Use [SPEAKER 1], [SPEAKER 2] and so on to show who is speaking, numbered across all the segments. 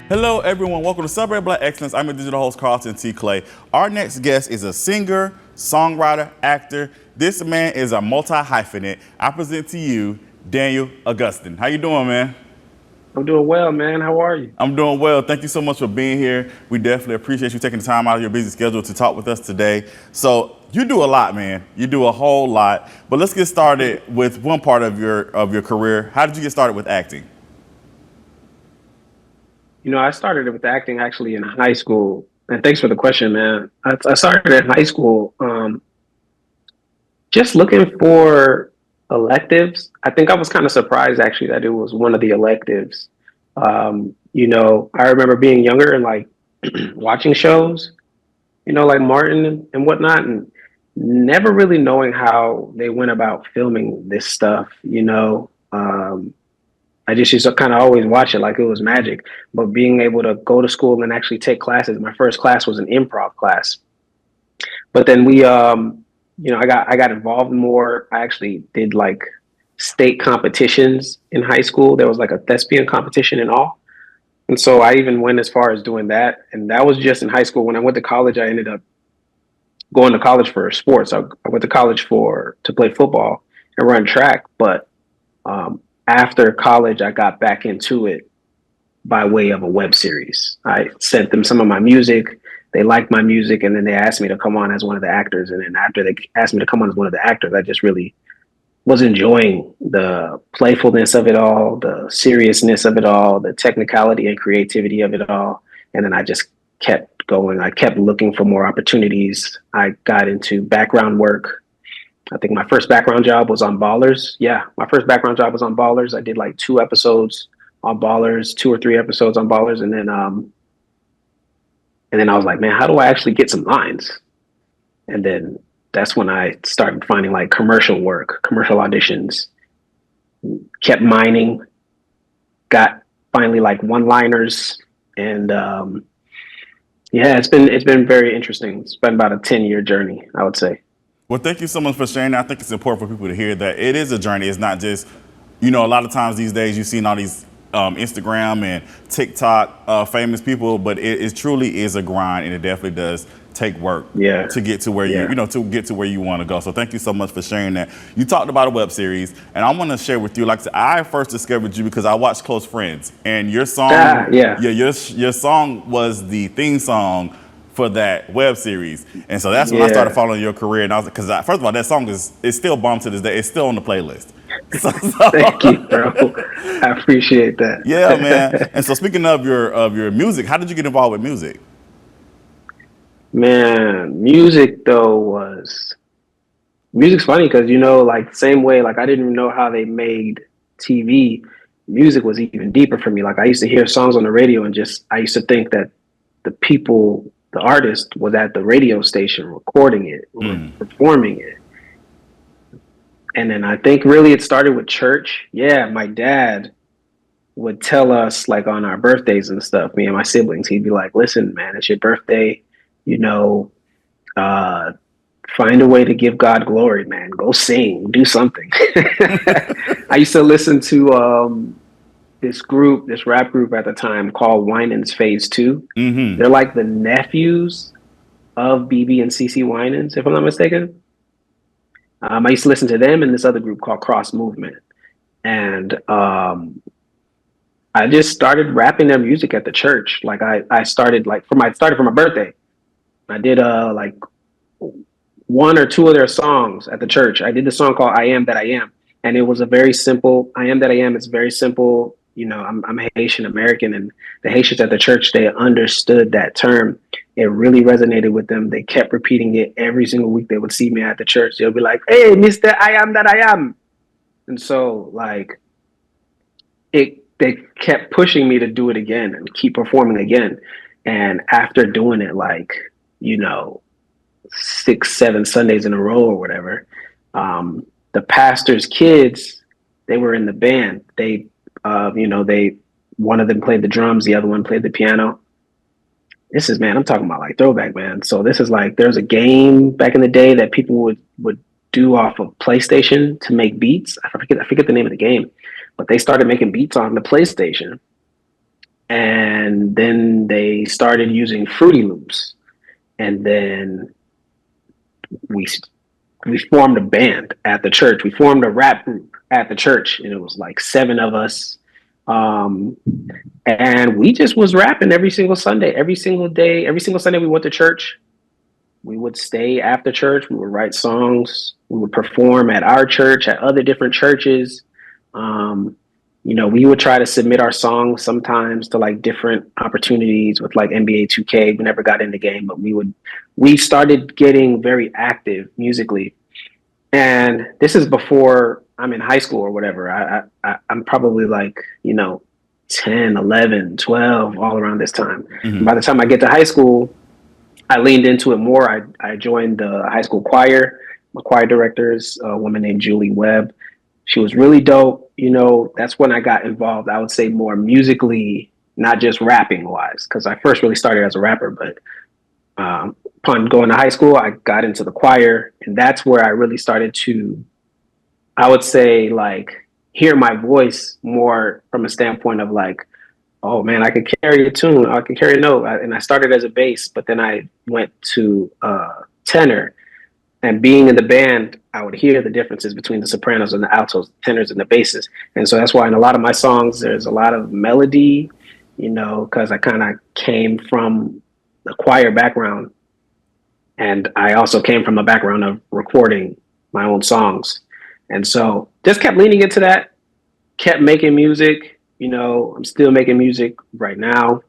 [SPEAKER 1] Hello, everyone. Welcome to Celebrate Black Excellence. I'm your digital host, Carlton T. Clay. Our next guest is a singer, songwriter, actor. This man is a multi-hyphenate. I present to you Daniel Augustin. How you doing, man?
[SPEAKER 2] I'm doing well, man. How are you?
[SPEAKER 1] I'm doing well. Thank you so much for being here. We definitely appreciate you taking the time out of your busy schedule to talk with us today. So you do a lot, man. You do a whole lot. But let's get started with one part of your career. How did you get started with acting?
[SPEAKER 2] I started with acting actually in high school. And thanks for the question, man. I started in high school just looking for electives. I think I was kind of surprised actually that it was one of the electives. I remember being younger and like watching shows, like Martin and whatnot, and never really knowing how they went about filming this stuff. I just used to kind of always watch it like it was magic. But being able to go to school and actually take classes, my first class was an improv class. But then I got involved more. I actually did like state competitions in high school. There was like a thespian competition and all. And so I even went as far as doing that. And that was just in high school. When I went to college, I ended up going to college for sports. I went to college to play football and run track. But after college, I got back into it by way of a web series. I sent them some of my music. They liked my music, and then they asked me to come on as one of the actors. And then after they asked me to come on as one of the actors, I just really was enjoying the playfulness of it all, the seriousness of it all, the technicality and creativity of it all. And then I just kept going. I kept looking for more opportunities. I got into background work. I think my first background job was on Ballers. Yeah, my first background job was on Ballers. I did like 2 episodes on Ballers, 2 or 3 episodes on Ballers, and then I was like, man, how do I actually get some lines? And then that's when I started finding like commercial work, commercial auditions. Kept mining, got finally like one-liners, and yeah, it's been very interesting. It's been about a 10-year journey, I would say.
[SPEAKER 1] Well, thank you so much for sharing that. I think it's important for people to hear that it is a journey. It's not just, a lot of times these days you've seen all these Instagram and TikTok famous people, but it truly is a grind, and it definitely does take work
[SPEAKER 2] Yeah,
[SPEAKER 1] to get to where
[SPEAKER 2] yeah,
[SPEAKER 1] to get to where you want to go. So thank you so much for sharing that. You talked about a web series, and I want to share with you. Like I said, I first discovered you because I watched Close Friends, and your song,
[SPEAKER 2] yeah,
[SPEAKER 1] your song was the theme song for that web series, and so that's when I started
[SPEAKER 2] yeah.
[SPEAKER 1] following your career. And I was because first of all, that song is still bomb to this day. It's still on the playlist. So,
[SPEAKER 2] Thank you, bro. I appreciate
[SPEAKER 1] yeah, man.
[SPEAKER 2] that.
[SPEAKER 1] And so speaking of your music, how did you get involved with music?
[SPEAKER 2] Man, music's funny because like same way, like I didn't even know how they made TV. Music was even deeper for me. Like I used to hear songs on the radio and just I used to think that the artist was at the radio station recording it, performing it. And then I think really it started with church. Yeah, my dad would tell us like on our birthdays and stuff, me and my siblings, he'd be like, listen, man, it's your birthday, you know, uh, find a way to give God glory, man. Go sing, do something. I used to listen to this rap group at the time called Winans Phase 2.
[SPEAKER 1] Mm-hmm.
[SPEAKER 2] They're like the nephews of BB and CC Winans, if I'm not mistaken. I used to listen to them and this other group called Cross Movement. And I just started rapping their music at the church. Like I started like started for my birthday. I did like one or two of their songs at the church. I did the song called I Am That I Am. And it was a very simple, I Am That I Am. It's very simple. I'm Haitian American, and the Haitians at the church, they understood that term. It really resonated with them. They kept repeating it every single week. They would see me at the church. They'll be like, hey, Mr. I Am That I Am. And so like they kept pushing me to do it again and keep performing again. And after doing it like, you know, 6, 7 Sundays in a row or whatever, the pastor's kids, they were in the band. They one of them played the drums, the other one played the piano. This is, man, I'm talking about like throwback, man. So this is like there's a game back in the day that people would do off of PlayStation to make beats. I forget the name of the game, but they started making beats on the PlayStation. and then they started using Fruity Loops, and then we we formed a band at the church. We formed a rap group at the church, and it was like 7 of us. Um, and we just was rapping every single Sunday, every single day, every single Sunday we went to church. We would stay after church. We would write songs. We would perform at our church, at other different churches. Um, we would try to submit our songs sometimes to like different opportunities with like NBA 2K. We never got in the game, but we started getting very active musically. And this is before I'm in high school or whatever. I'm probably like, 10, 11, 12, all around this time.
[SPEAKER 1] Mm-hmm.
[SPEAKER 2] By the time I get to high school, I leaned into it more. I joined the high school choir. My choir director is a woman named Julie Webb. She was really dope. That's when I got involved, I would say more musically, not just rapping wise, because I first really started as a rapper. But upon going to high school, I got into the choir. And that's where I really started to, I would say, like, hear my voice more from a standpoint of like, oh man, I could carry a tune, I could carry a note. And I started as a bass, but then I went to tenor. And being in the band, I would hear the differences between the sopranos and the altos, the tenors and the basses. And so that's why in a lot of my songs, there's a lot of melody, because I kind of came from the choir background. And I also came from a background of recording my own songs. And so just kept leaning into that, kept making music. I'm still making music right now.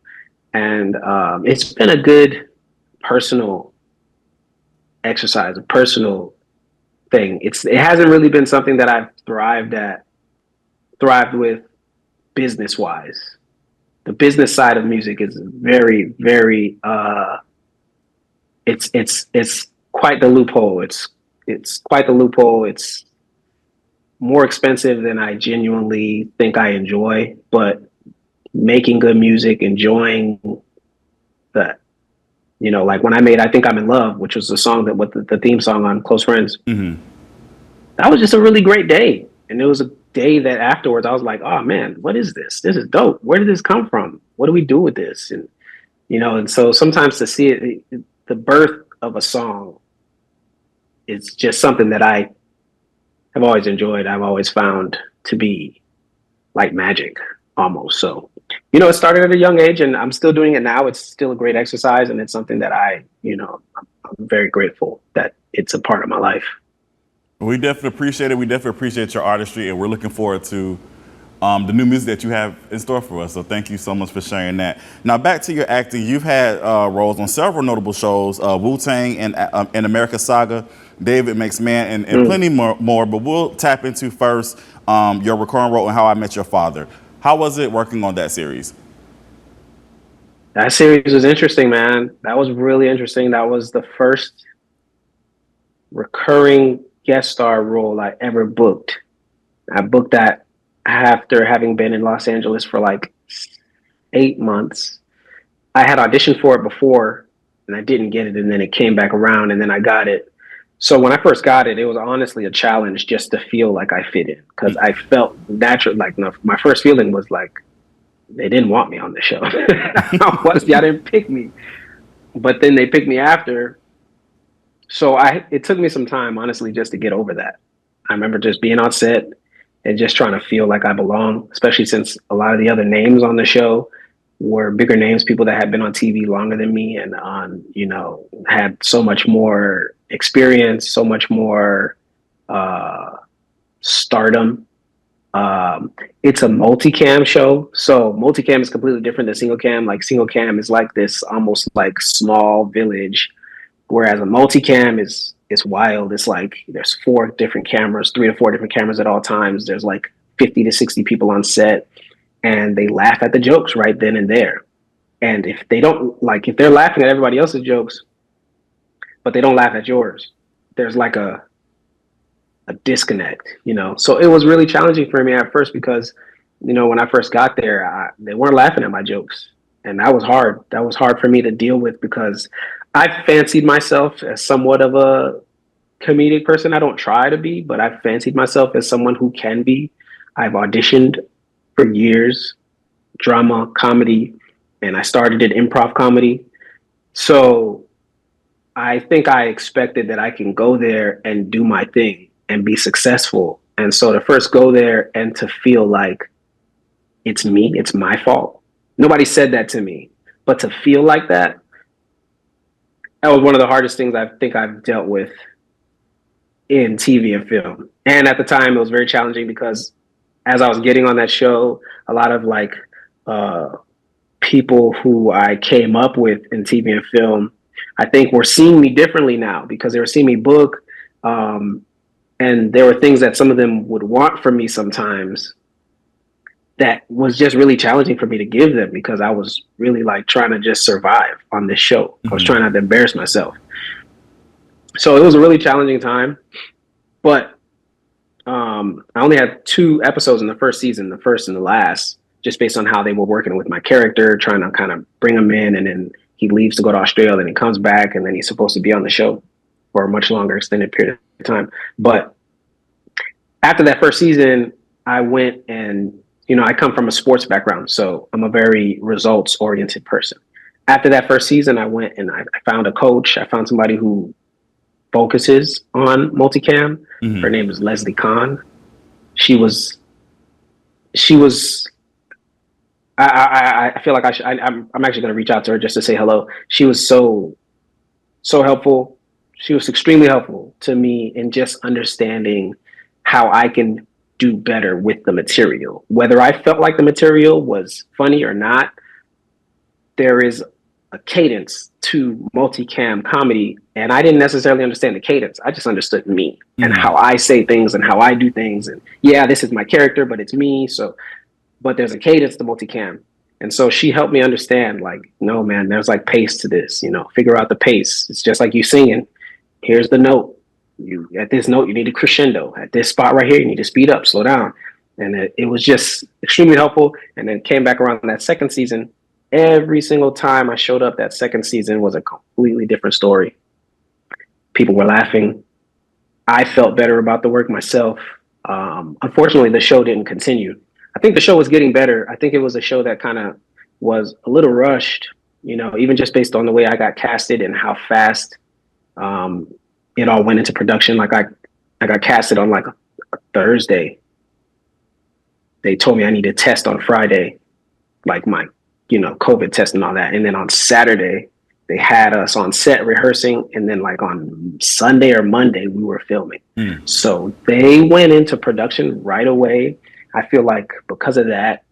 [SPEAKER 2] And it's been a good personal exercise, a personal thing. It hasn't really been something that I've thrived with business wise. The business side of music is very, very it's quite the loophole. It's quite the loophole. It's more expensive than I genuinely think I enjoy, but making good music, enjoying that. Like when I made I Think I'm in Love, which was the song that with the theme song on Close Friends.
[SPEAKER 1] Mm-hmm.
[SPEAKER 2] That was just a really great day. And it was a day that afterwards I was like, oh man, what is this? This is dope. Where did this come from? What do we do with this? And and so sometimes to see it, the birth of a song, it's just something that I have always enjoyed. I've always found to be like magic almost. So, it started at a young age and I'm still doing it now. It's still a great exercise. And it's something that I'm very grateful that it's a part of my life.
[SPEAKER 1] We definitely appreciate it. We definitely appreciate your artistry, and we're looking forward to the new music that you have in store for us. So thank you so much for sharing that. Now back to your acting. You've had roles on several notable shows, Wu-Tang and American Saga, David Makes Man, and plenty more. But we'll tap into first your recurring role in How I Met Your Father. How was it working on that series?
[SPEAKER 2] That series was interesting, man. That was really interesting. That was the first recurring guest star role I ever booked. I booked that after having been in Los Angeles for like 8 months. I had auditioned for it before and I didn't get it, and then it came back around and then I got it. So when I first got it, it was honestly a challenge just to feel like I fit in, because I felt natural. Like my first feeling was like, they didn't want me on the show. Y'all didn't pick me. But then they picked me after. So it took me some time, honestly, just to get over that. I remember just being on set and just trying to feel like I belong, especially since a lot of the other names on the show were bigger names, people that had been on TV longer than me and had so much more experience, so much more stardom. It's a multicam show. So multicam is completely different than single cam. Like single cam is like this almost like small village, whereas a multicam is wild. It's like there's 4 different cameras, 3 to 4 different cameras at all times. There's like 50 to 60 people on set, and they laugh at the jokes right then and there. And if they're laughing at everybody else's jokes, but they don't laugh at yours, there's like a disconnect, So it was really challenging for me at first because, when I first got there, they weren't laughing at my jokes. And that was hard. That was hard for me to deal with because I fancied myself as somewhat of a comedic person. I don't try to be, but I fancied myself as someone who can be. I've auditioned for years, drama, comedy, and I started in improv comedy. So I think I expected that I can go there and do my thing and be successful. And so to first go there and to feel like it's me, it's my fault. Nobody said that to me, but to feel like that, that was one of the hardest things I think I've dealt with in TV and film. And at the time, it was very challenging because as I was getting on that show, a lot of like uh, people who I came up with in TV and film, I think were seeing me differently now because they were seeing me book. And there were things that some of them would want from me sometimes that was just really challenging for me to give them because I was really like trying to just survive on this show. I was trying not to embarrass myself. So it was a really challenging time, but I only had 2 episodes in the first season, the first and the last, just based on how they were working with my character, trying to kind of bring him in, and then he leaves to go to Australia, and he comes back, and then he's supposed to be on the show for a much longer extended period of time. But after that first season, I went and, I come from a sports background, so I'm a very results oriented person. After that first season, I went and I found a coach. I found somebody who focuses on multicam. Her name is Leslie Kahn. She was I feel like I'm actually going to reach out to her just to say hello. She was so helpful. She was extremely helpful to me in just understanding how I can do better with the material. Whether I felt like the material was funny or not, there is a cadence to multicam comedy, and I didn't necessarily understand the cadence. I just understood me and how I say things and how I do things. And yeah, this is my character, but it's me. So, but there's a cadence to multicam. And so she helped me understand, like, no, man, there's like pace to this, figure out the pace. It's just like you singing. Here's the note. You at this note, you need a crescendo. At this spot right here, you need to speed up, slow down. And it was just extremely helpful. And then came back around that second season. Every single time I showed up that second season was a completely different story. People were laughing. I felt better about the work myself. Unfortunately, the show didn't continue. I think the show was getting better. I think it was a show that kind of was a little rushed, even just based on the way I got casted and how fast it all went into production. Like I got casted on like a Thursday. They told me I need to test on Friday, like my COVID test and all that. And then on Saturday, they had us on set rehearsing. And then like on Sunday or Monday, we were filming. So they went into production right away. I feel like because of that,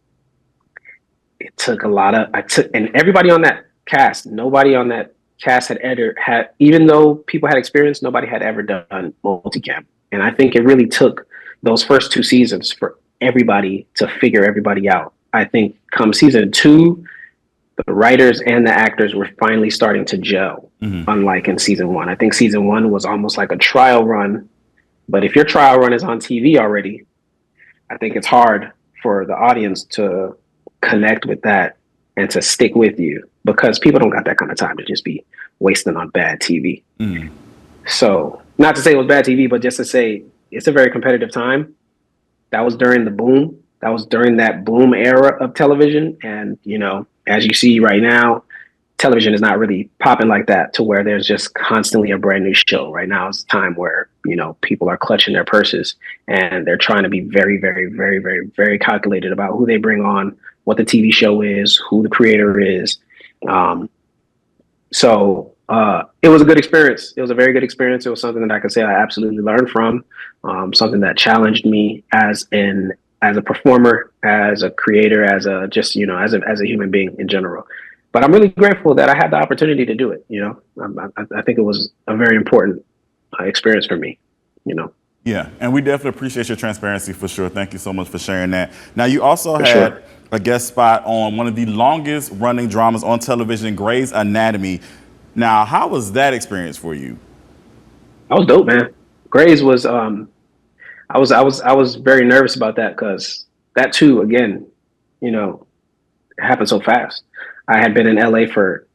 [SPEAKER 2] it took and everybody on that cast, nobody on that cast had, even though people had experience, nobody had ever done multicam. And I think it really took those first 2 seasons for everybody to figure everybody out. I think come season 2, the writers and the actors were finally starting to gel, unlike in season 1. I think season 1 was almost like a trial run. But if your trial run is on TV already, I think it's hard for the audience to connect with that and to stick with you because people don't got that kind of time to just be wasting on bad TV. So not to say it was bad TV, but just to say it's a very competitive time. That was during the boom. That was during that boom era of television. And, as you see right now, television is not really popping like that to where there's just constantly a brand new show. Right now is a time where, people are clutching their purses and they're trying to be very, very, very, very, very calculated about who they bring on, what the TV show is, who the creator is. So it was a good experience. It was a very good experience. It was something that I could say I absolutely learned from, something that challenged me as a performer, as a creator, as a human being in general. But I'm really grateful that I had the opportunity to do it. I think it was a very important experience for me.
[SPEAKER 1] Yeah, and we definitely appreciate your transparency for sure. Thank you so much for sharing that. Now, you also had a guest spot on one of the longest running dramas on television, Grey's Anatomy. Now, how was that experience for you?
[SPEAKER 2] That was dope, man. Grey's was I was very nervous about that because that too, again, it happened so fast. I had been in LA for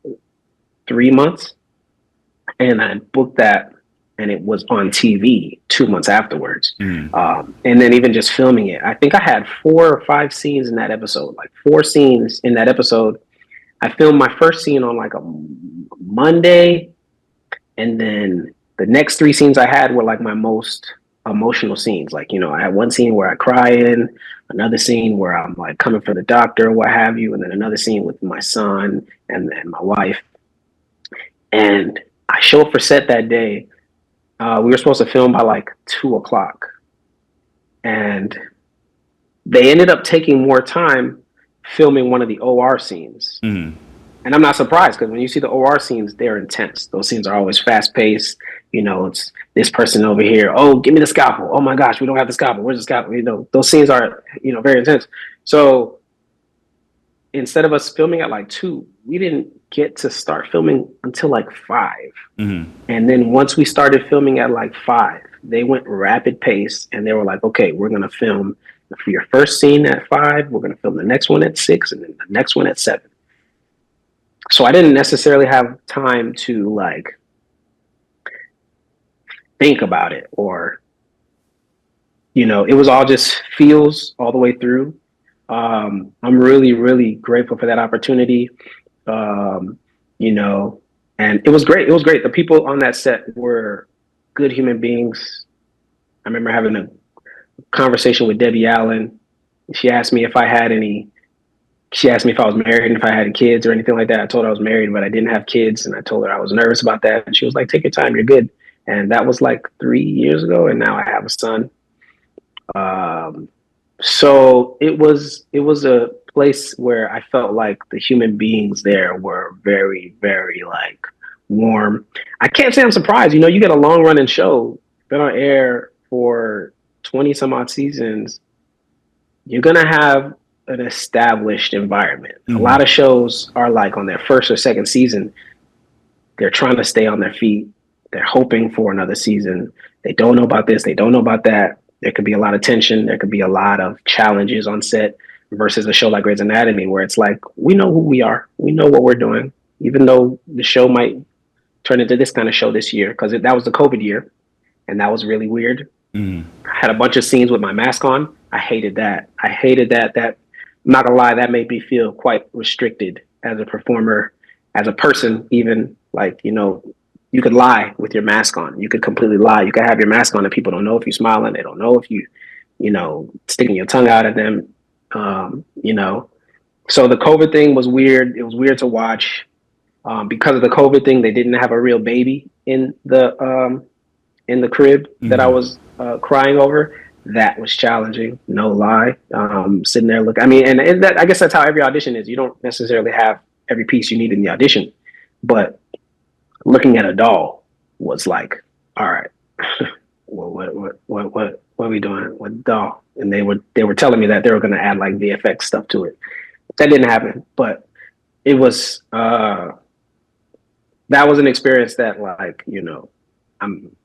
[SPEAKER 2] 3 months and I booked that and it was on TV 2 months afterwards.
[SPEAKER 1] Mm.
[SPEAKER 2] And then even just filming it, I think I had 4 or 5 scenes in that episode, like 4 scenes in that episode. I filmed my first scene on like a Monday, and then the next 3 scenes I had were like my most emotional scenes. Like, I had one scene where I cry in, another scene where I'm like coming for the doctor or what have you, and then another scene with my son and my wife. And I show up for set that day. We were supposed to film by like 2 o'clock, and they ended up taking more time filming one of the OR scenes.
[SPEAKER 1] Mm.
[SPEAKER 2] And I'm not surprised, because when you see the OR scenes, they're intense. Those scenes are always fast paced. It's this person over here. Oh, give me the scalpel. Oh my gosh, we don't have the scalpel. Where's the scalpel? Those scenes are, very intense. So instead of us filming at like 2, we didn't get to start filming until like 5.
[SPEAKER 1] Mm-hmm.
[SPEAKER 2] And then once we started filming at like 5, they went rapid pace, and they were like, okay, we're going to film for your first scene at 5. We're going to film the next one at 6, and then the next one at 7. So I didn't necessarily have time to like think about it, or, it was all just feels all the way through. I'm really, really grateful for that opportunity. And it was great. It was great. The people on that set were good human beings. I remember having a conversation with Debbie Allen. She asked me if I was married and if I had kids or anything like that. I told her I was married, but I didn't have kids. And I told her I was nervous about that. And she was like, take your time, you're good. And that was like 3 years ago. And now I have a son. So it was a place where I felt like the human beings there were very, very like warm. I can't say I'm surprised. You get a long running show, been on air for 20 some odd seasons. You're going to have an established environment. Mm-hmm. A lot of shows are like on their first or second season, they're trying to stay on their feet. They're hoping for another season. They don't know about this. They don't know about that. There could be a lot of tension. There could be a lot of challenges on set, versus a show like Grey's Anatomy, where it's like, we know who we are. We know what we're doing, even though the show might turn into this kind of show this year, because that was the COVID year, and that was really weird. Mm. I had a bunch of scenes with my mask on. I hated that. That, I'm not gonna lie, that made me feel quite restricted as a performer, as a person, even. Like, you could lie with your mask on. You could completely lie. You could have your mask on and people don't know if you're smiling. They don't know if you, sticking your tongue out at them. So the COVID thing was weird. It was weird to watch. Because of the COVID thing, they didn't have a real baby in the crib that I was crying over. That was challenging, no lie. Sitting there looking. I mean, and that, I guess that's how every audition is. You don't necessarily have every piece you need in the audition, but looking at a doll was like, all right, what are we doing with the doll? And they were telling me that they were going to add like VFX stuff to it. That didn't happen, but it was that was an experience that, like, I'm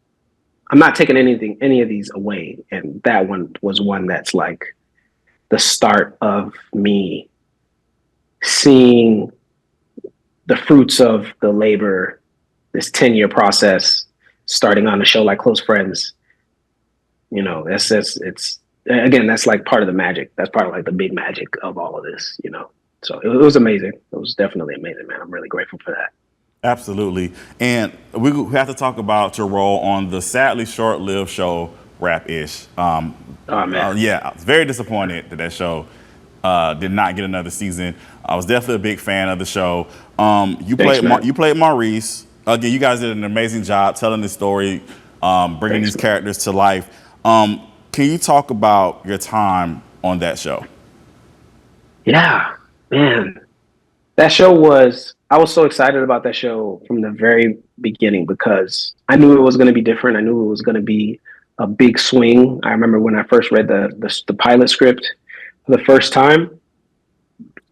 [SPEAKER 2] not taking any of these away, and that one was one that's like the start of me seeing the fruits of the labor, this 10-year process, starting on a show like Close Friends. It's again, that's like part of the magic. That's part of like the big magic of all of this, So it was amazing. It was definitely amazing, man. I'm really grateful for that.
[SPEAKER 1] Absolutely. And we have to talk about your role on the sadly short-lived show Rap-ish.
[SPEAKER 2] Oh, man.
[SPEAKER 1] Yeah, I was very disappointed that show did not get another season. I was definitely a big fan of the show. You played Maurice. Again, you guys did an amazing job telling this story, bringing these characters to life. Can you talk about your time on that show?
[SPEAKER 2] Yeah, man. That show I was so excited about that show from the very beginning, because I knew it was going to be different. I knew it was going to be a big swing. I remember when I first read the pilot script for the first time,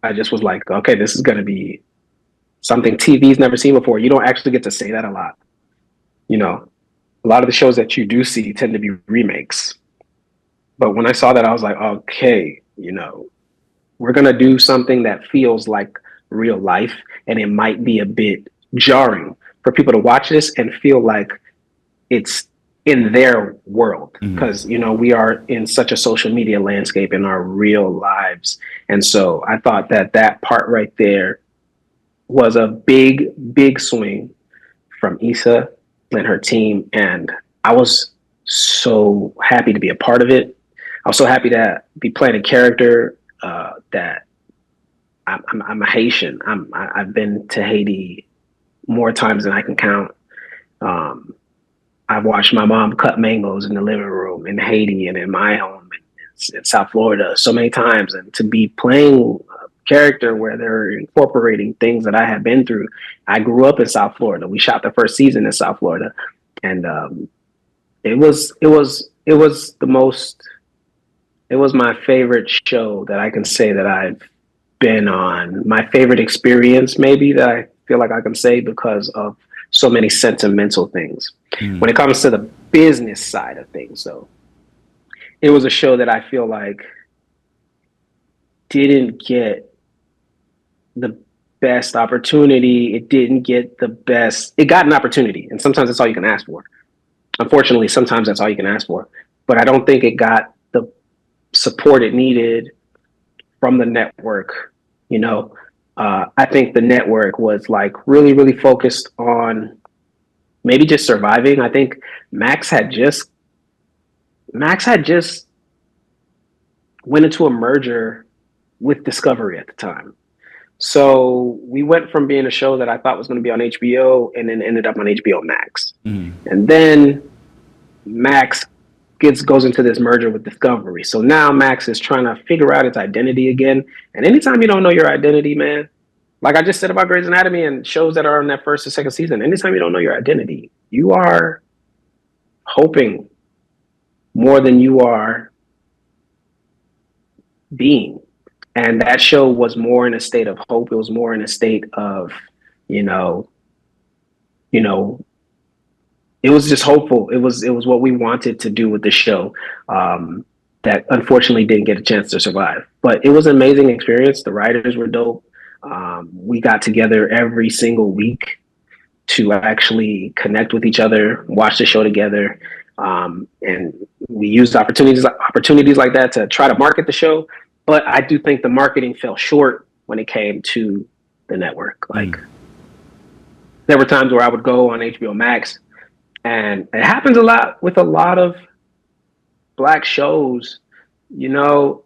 [SPEAKER 2] I just was like, okay, this is going to be something TV's never seen before. You don't actually get to say that a lot. A lot of the shows that you do see tend to be remakes. But when I saw that, I was like, okay, we're going to do something that feels like real life, and it might be a bit jarring for people to watch this and feel like it's in their world,
[SPEAKER 1] Mm-hmm.
[SPEAKER 2] because we are in such a social media landscape in our real lives. And so I thought that part right there was a big swing from Issa and her team, and I was so happy to be a part of it. I was so happy to be playing a character that I'm a Haitian. I've been to Haiti more times than I can count. Um, I've watched my mom cut mangoes in the living room in Haiti and in my home in South Florida so many times, and to be playing a character where they're incorporating things that I have been through. I grew up in South Florida. We shot the first season in South Florida, and it was my favorite show that I can say that I've been on. My favorite experience, maybe, that I feel like I can say, because of so many sentimental things.
[SPEAKER 1] Mm-hmm.
[SPEAKER 2] When it comes to the business side of things, though, it was a show that I feel like didn't get the best opportunity. It didn't get the best. It got an opportunity, and sometimes that's all you can ask for. Unfortunately, sometimes that's all you can ask for. But I don't think it got the support it needed from the network. I think the network was like really focused on maybe just surviving. I think Max had just Max had just went into a merger with Discovery at the time. So we went from being a show that I thought was going to be on HBO, and then ended up on HBO Max.
[SPEAKER 1] Mm-hmm.
[SPEAKER 2] And then Max goes into this merger with Discovery. So now Max is trying to figure out its identity again. And anytime you don't know your identity, man, like I just said about Grey's Anatomy and shows that are on that first or second season, anytime you don't know your identity, you are hoping more than you are being. And that show was more in a state of hope. It was more in a state of, you know, you know, it was just hopeful. It was what we wanted to do with the show. That unfortunately didn't get a chance to survive. But it was an amazing experience. The writers were dope. We got together every single week to actually connect with each other, watch the show together, and we used opportunities like that to try to market the show. But I do think the marketing fell short when it came to the network. Like, there were times where I would go on HBO Max, and it happens a lot with a lot of Black shows. You know,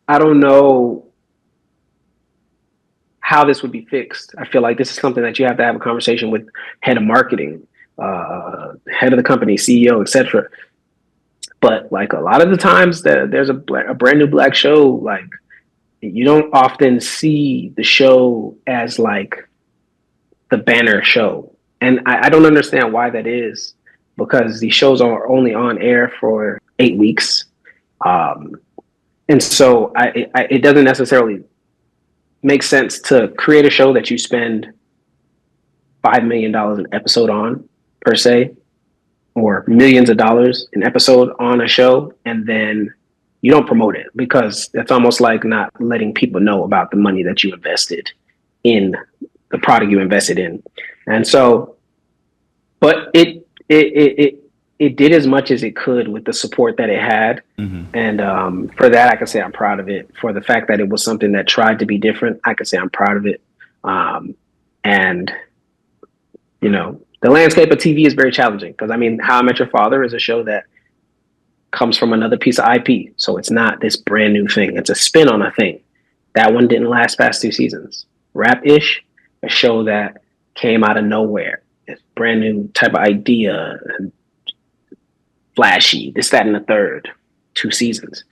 [SPEAKER 2] I don't know how this would be fixed. I feel like this is something that you have to have a conversation with head of marketing, head of the company, CEO, etc. But like a lot of the times that there's a brand new Black show, like you don't often see the show as like the banner show. And I don't understand why that is, because these shows are only on air for 8 weeks. And so it doesn't necessarily make sense to create a show that you spend $5 million an episode on, per se, or millions of dollars an episode on a show, and then you don't promote it, because it's almost like not letting people know about the money that you invested in the product you invested in. And so, but it did as much as it could with the support that it had.
[SPEAKER 1] Mm-hmm.
[SPEAKER 2] And for that, I can say I'm proud of it. For the fact that it was something that tried to be different, I can say I'm proud of it. And the landscape of TV is very challenging, because I mean, How I Met Your Father is a show that comes from another piece of IP. So it's not this brand new thing. It's a spin on a thing. That one didn't last past 2 seasons. Rap-ish, a show that came out of nowhere. It's brand new type of idea, and flashy, this, that, and the third. 2 seasons.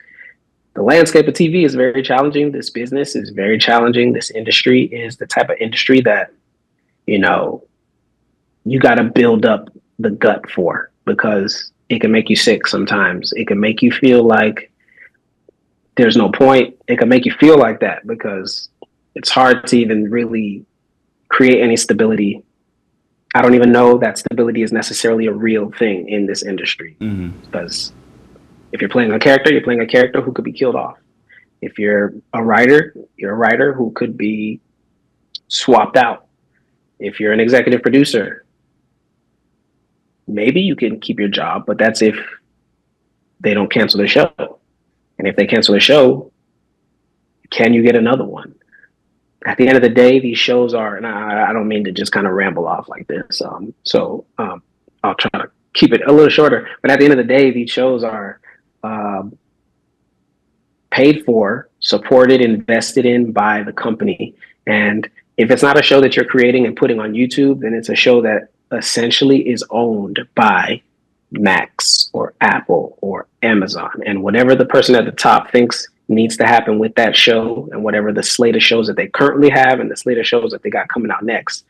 [SPEAKER 2] The landscape of TV is very challenging. This business is very challenging. This industry is the type of industry that, you got to build up the gut for, because it can make you sick sometimes. It can make you feel like there's no point. It can make you feel like that, because it's hard to even really create any stability. I don't even know that stability is necessarily a real thing in this industry, because if you're playing a character who could be killed off. If you're a writer who could be swapped out. If you're an executive producer, maybe you can keep your job, but that's if they don't cancel the show. And if they cancel the show, can you get another one? At the end of the day, these shows are, and I don't mean to just kind of ramble off like this. I'll try to keep it a little shorter. But at the end of the day, these shows are um, paid for, supported, invested in by the company. And if it's not a show that you're creating and putting on YouTube, then it's a show that essentially is owned by Max or Apple or Amazon. And whatever the person at the top thinks needs to happen with that show, and whatever the slate of shows that they currently have and the slate of shows that they got coming out next,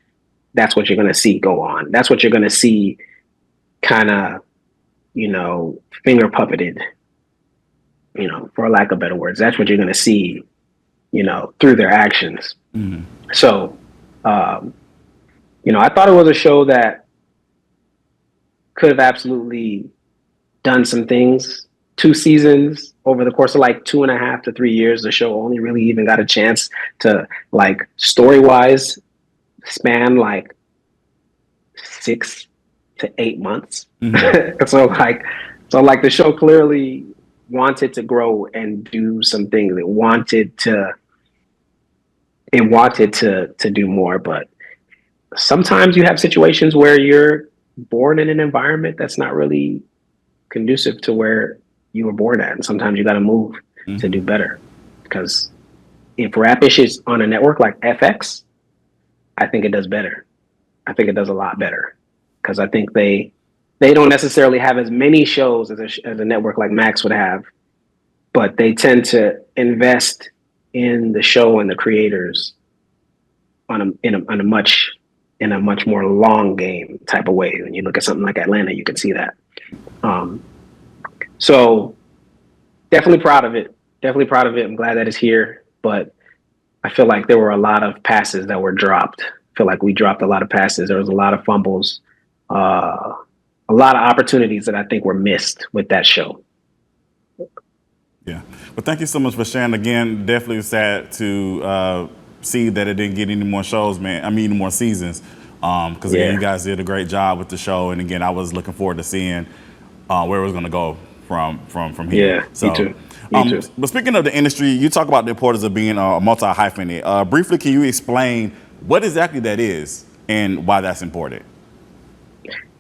[SPEAKER 2] that's what you're going to see go on. That's what you're going to see kind of, finger puppeted, for lack of better words. That's what you're going to see, through their actions.
[SPEAKER 1] Mm-hmm.
[SPEAKER 2] So, I thought it was a show that could have absolutely done some things. 2 seasons over the course of like 2.5 to 3 years, the show only really even got a chance to, like, story wise, span like 6 to 8 months. Mm-hmm. so like the show clearly wanted to grow and do some things. It wanted to do more, but sometimes you have situations where you're born in an environment that's not really conducive to where you were born at, and sometimes you got to move to do better. Because if Rap-ish is on a network like FX, I think it does better. I think it does a lot better, because I think they don't necessarily have as many shows as a network like Max would have, but they tend to invest in the show and the creators in a much more long game type of way. When you look at something like Atlanta, you can see that. So definitely proud of it. I'm glad that it's here, but I feel like there were a lot of passes that were dropped. I feel like we dropped a lot of passes. There was a lot of fumbles, a lot of opportunities that I think were missed with that show.
[SPEAKER 1] Yeah. Well, thank you so much for sharing. Again, definitely sad to see that it didn't get any more shows, man. I mean, any more seasons. Because again, you guys did a great job with the show, and again, I was looking forward to seeing where it was going to go from here.
[SPEAKER 2] Yeah, so, me too.
[SPEAKER 1] But speaking of the industry, you talk about the importance of being a multi-hyphenate. Briefly, can you explain what exactly that is and why that's important?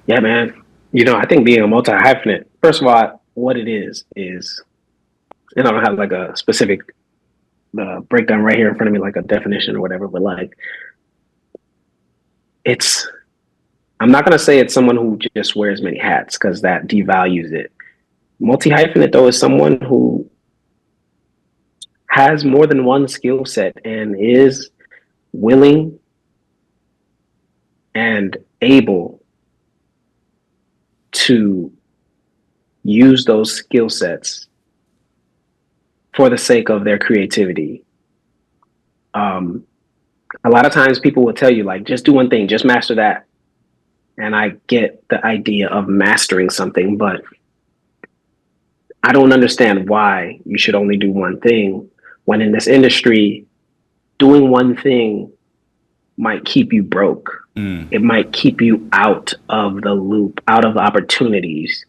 [SPEAKER 2] Yeah, man. I think being a multi-hyphenate, first of all, what it is, and I don't have like a specific breakdown right here in front of me, like a definition or whatever, but like, I'm not going to say it's someone who just wears many hats, because that devalues it. Multi-hyphenate, though, is someone who has more than one skill set and is willing and able to use those skill sets for the sake of their creativity. A lot of times people will tell you, like, just do one thing, just master that. And I get the idea of mastering something, but I don't understand why you should only do one thing, when in this industry, doing one thing might keep you broke. It might keep you out of the loop, out of opportunities.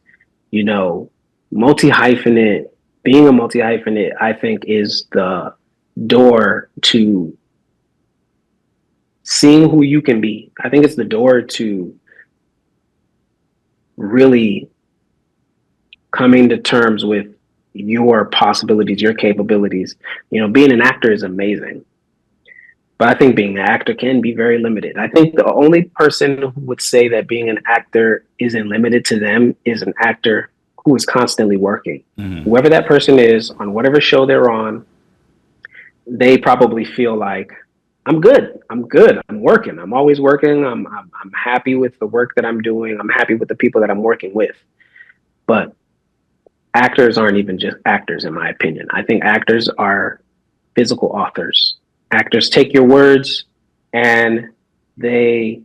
[SPEAKER 2] Multi-hyphenate, being a multi-hyphenate, I think, is the door to seeing who you can be. I think it's the door to really coming to terms with your possibilities, your capabilities. Being an actor is amazing, but I think being an actor can be very limited. I think the only person who would say that being an actor isn't limited to them is an actor who is constantly working. Whoever that person is, on whatever show they're on, they probably feel like, I'm good. I'm working. I'm always working. I'm happy with the work that I'm doing. I'm happy with the people that I'm working with. But actors aren't even just actors, in my opinion. I think actors are physical authors. Actors take your words and they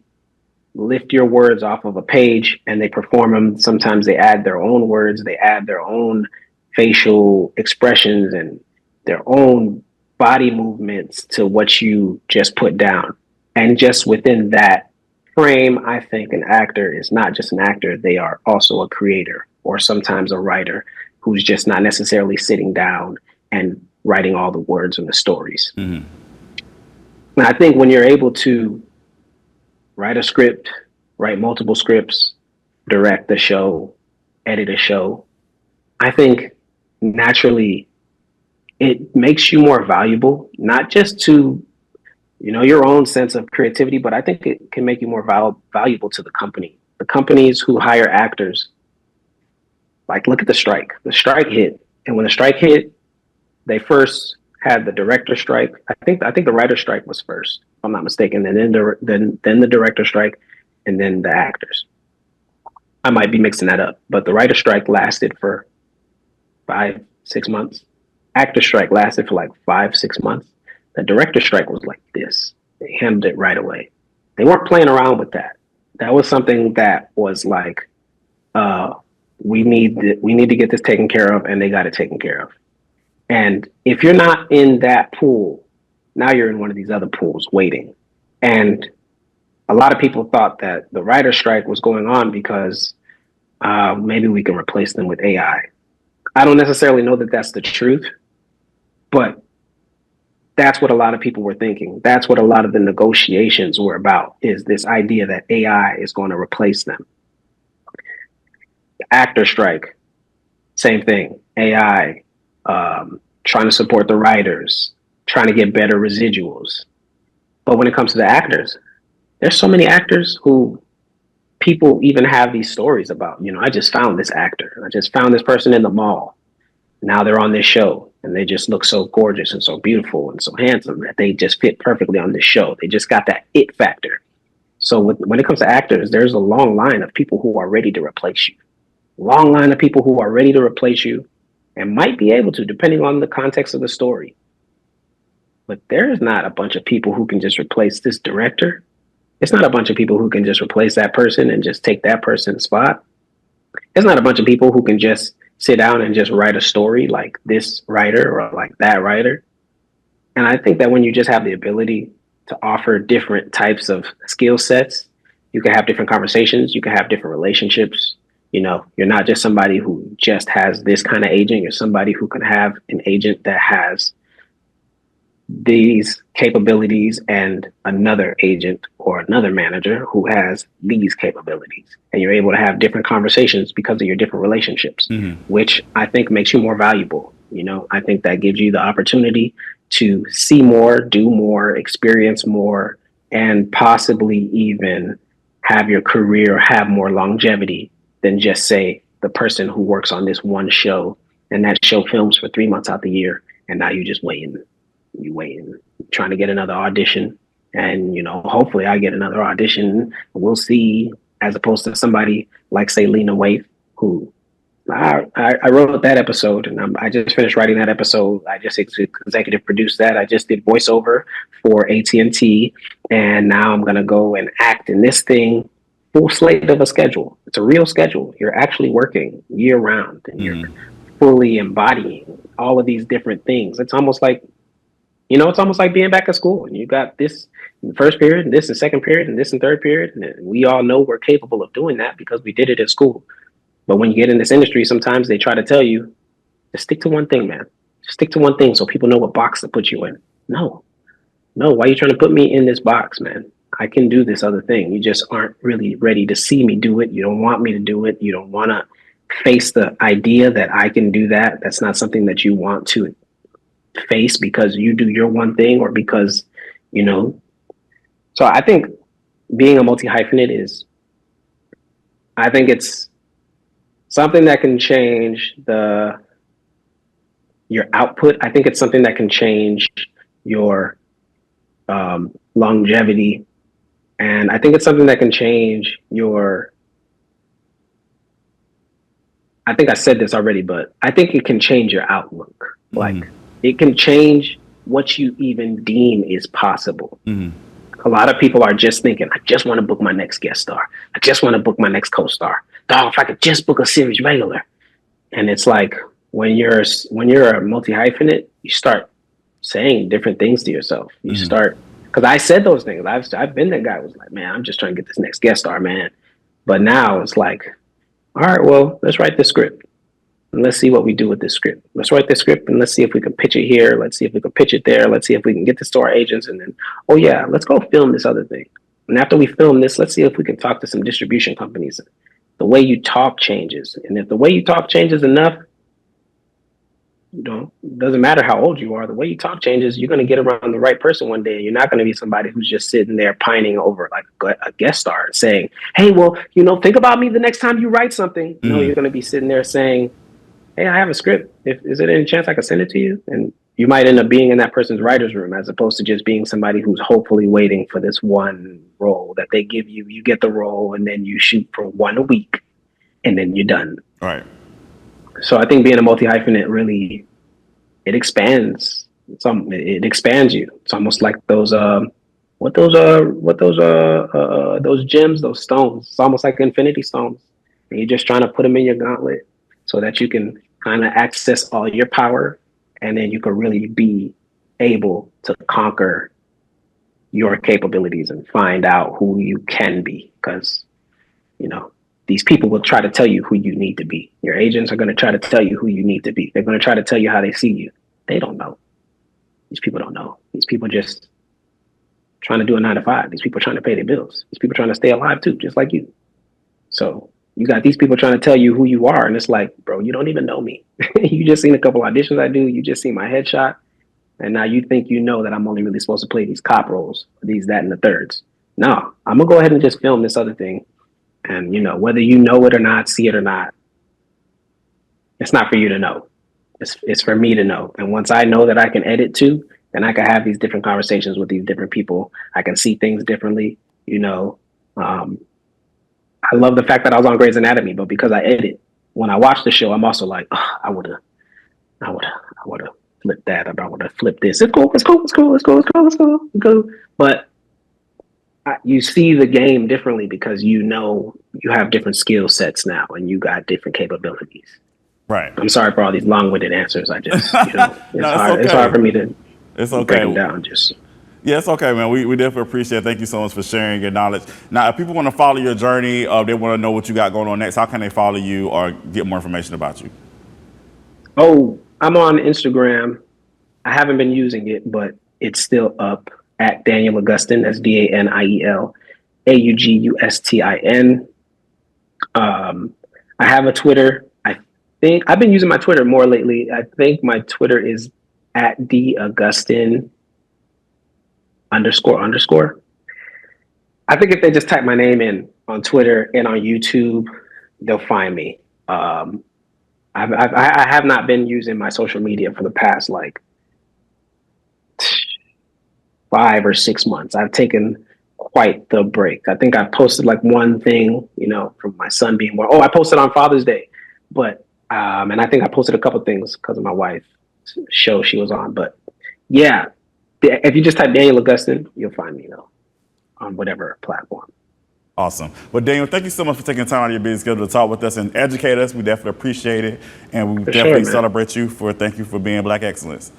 [SPEAKER 2] lift your words off of a page and they perform them. Sometimes they add their own words. They add their own facial expressions and their own body movements to what you just put down. And just within that, frame, I think an actor is not just an actor, they are also a creator or sometimes a writer who's just not necessarily sitting down and writing all the words and the stories.
[SPEAKER 1] Mm-hmm.
[SPEAKER 2] And I think when you're able to write a script, write multiple scripts, direct a show, edit a show, I think naturally it makes you more valuable, not just to your own sense of creativity, but I think it can make you more valuable to the company. The companies who hire actors, like look at the strike. The strike hit, and when the strike hit, they first had the director strike. I think the writer strike was first, if I'm not mistaken, and then the director strike, and then the actors. I might be mixing that up, but the writer strike lasted for 5-6 months. Actor strike lasted for like 5-6 months. The director strike was like this. They handled it right away. They weren't playing around with that. That was something that was like, we need to get this taken care of, and they got it taken care of. And if you're not in that pool, now you're in one of these other pools waiting. And a lot of people thought that the writer strike was going on because maybe we can replace them with AI. I don't necessarily know that that's the truth, but that's what a lot of people were thinking. That's what a lot of the negotiations were about, is this idea that AI is going to replace them. The actor strike, same thing. AI, trying to support the writers, trying to get better residuals. But when it comes to the actors, there's so many actors who people even have these stories about. I just found this actor. I just found this person in the mall. Now they're on this show, and they just look so gorgeous and so beautiful and so handsome that they just fit perfectly on this show. They just got that it factor. So when it comes to actors, there's a long line of people who are ready to replace you. Long line of people who are ready to replace you and might be able to, depending on the context of the story. But there's not a bunch of people who can just replace this director. It's not a bunch of people who can just replace that person and just take that person's spot. It's not a bunch of people who can just sit down and just write a story like this writer or like that writer. And I think that when you just have the ability to offer different types of skill sets, you can have different conversations, you can have different relationships. You're not just somebody who just has this kind of agent. You're somebody who can have an agent that has these capabilities and another agent or another manager who has these capabilities, and you're able to have different conversations because of your different relationships, which I think makes you more valuable. I think that gives you the opportunity to see more, do more, experience more, and possibly even have your career have more longevity than just say the person who works on this one show, and that show films for 3 months out the year, and now you just waiting, trying to get another audition, and hopefully I get another audition. We'll see, as opposed to somebody like, say, Lena Waithe, who I wrote that episode, and I just finished writing that episode. I just executive produced that. I just did voiceover for AT&T, and now I'm gonna go and act in this thing. Full slate of a schedule. It's a real schedule. You're actually working year round, and you're fully embodying all of these different things. It's almost like being back at school, and you got this in the first period, and this in second period, and this in third period. And we all know we're capable of doing that because we did it in school. But when you get in this industry, sometimes they try to tell you, just stick to one thing, man. Just stick to one thing so people know what box to put you in. No, why are you trying to put me in this box, man? I can do this other thing. You just aren't really ready to see me do it. You don't want me to do it. You don't want to face the idea that I can do that. That's not something that you want to face because you do your one thing, or because, So I think being a multi-hyphenate I think it's something that can change your output. I think it's something that can change your longevity. And I think it's something that can change I think I said this already, but I think it can change your outlook. Like, it can change what you even deem is possible. A lot of people are just thinking, I just want to book my next guest star. I just want to book my next co-star. Dog, if I could just book a series regular. And it's like, when you're a multi-hyphenate, you start saying different things to yourself. You start Because I said those things. I've been that guy who was like, man, I'm just trying to get this next guest star, man. But now it's like, all right, well, let's write this script. And let's see what we do with this script. Let's write this script and let's see if we can pitch it here. Let's see if we can pitch it there. Let's see if we can get this to our agents. And then, oh yeah, let's go film this other thing. And after we film this, let's see if we can talk to some distribution companies. The way you talk changes. And if the way you talk changes enough, you know, it doesn't matter how old you are. The way you talk changes. You're going to get around the right person one day. And you're not going to be somebody who's just sitting there pining over like a guest star and saying, hey, well, you know, think about me the next time you write something. Mm. No, you're going to be sitting there saying, hey, I have a script. Is there any chance I could send it to you? And you might end up being in that person's writer's room as opposed to just being somebody who's hopefully waiting for this one role that they give you. You get the role and then you shoot for 1 week and then you're done.
[SPEAKER 1] Right.
[SPEAKER 2] So I think being a multi-hyphenate really, it expands. It expands you. It's almost like those gems, those stones. It's almost like infinity stones. And you're just trying to put them in your gauntlet so that you can kind of access all your power, and then you can really be able to conquer your capabilities and find out who you can be. Because, you know, these people will try to tell you who you need to be. Your agents are going to try to tell you who you need to be. They're going to try to tell you how they see you. They don't know. These people don't know. These people just trying to do a 9 to 5. These people are trying to pay their bills. These people are trying to stay alive too, just like you. So you got these people trying to tell you who you are. And it's like, bro, you don't even know me. You just seen a couple auditions I do. You just seen my headshot. And now you think you know that I'm only really supposed to play these cop roles, these, that, and the thirds. No, I'm going to go ahead and just film this other thing. And, you know, whether you know it or not, see it or not, it's not for you to know. It's for me to know. And once I know that I can edit too, then I can have these different conversations with these different people. I can see things differently, you know. I love the fact that I was on Grey's Anatomy, but because I edit, when I watch the show, I'm also like, oh, I would have flipped that. I would have flipped this. It's cool. But you see the game differently because you know you have different skill sets now and you got different capabilities.
[SPEAKER 1] Right.
[SPEAKER 2] I'm sorry for all these long-winded answers. I just, you know,
[SPEAKER 1] Okay.
[SPEAKER 2] It's hard for me to
[SPEAKER 1] break
[SPEAKER 2] them down.
[SPEAKER 1] Yeah, it's okay, man. We definitely appreciate it. Thank you so much for sharing your knowledge. Now, if people want to follow your journey, they want to know what you got going on next, how can they follow you or get more information about you?
[SPEAKER 2] Oh, I'm on Instagram. I haven't been using it, but it's still up at Daniel Augustin. That's DanielAugustin. I have a Twitter. I think I've been using my Twitter more lately. I think my Twitter is at @DAugustin__. I think if they just type my name in on Twitter and on YouTube, they'll find me. I have not been using my social media for the past like 5 or 6 months. I've taken quite the break. I think I posted like one thing, you know, from my son being born. Oh, I posted on Father's Day, but and I think I posted a couple things because of my wife's show she was on. But yeah, if you just type Daniel Augustin, you'll find me though on whatever platform.
[SPEAKER 1] Awesome. Well, Daniel, thank you so much for taking time out of your busy schedule to talk with us and educate us. We definitely appreciate it, and we definitely celebrate you for. Thank you for being Black Excellence.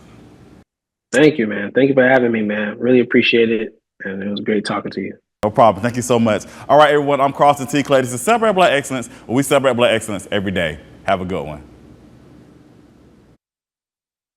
[SPEAKER 2] Thank you, man. Thank you for having me, man. Really appreciate it, and it was great talking to you.
[SPEAKER 1] No problem. Thank you so much. All right, everyone. I'm Carlton T. Clay. This is Celebrate Black Excellence, where we celebrate Black Excellence every day. Have a good one.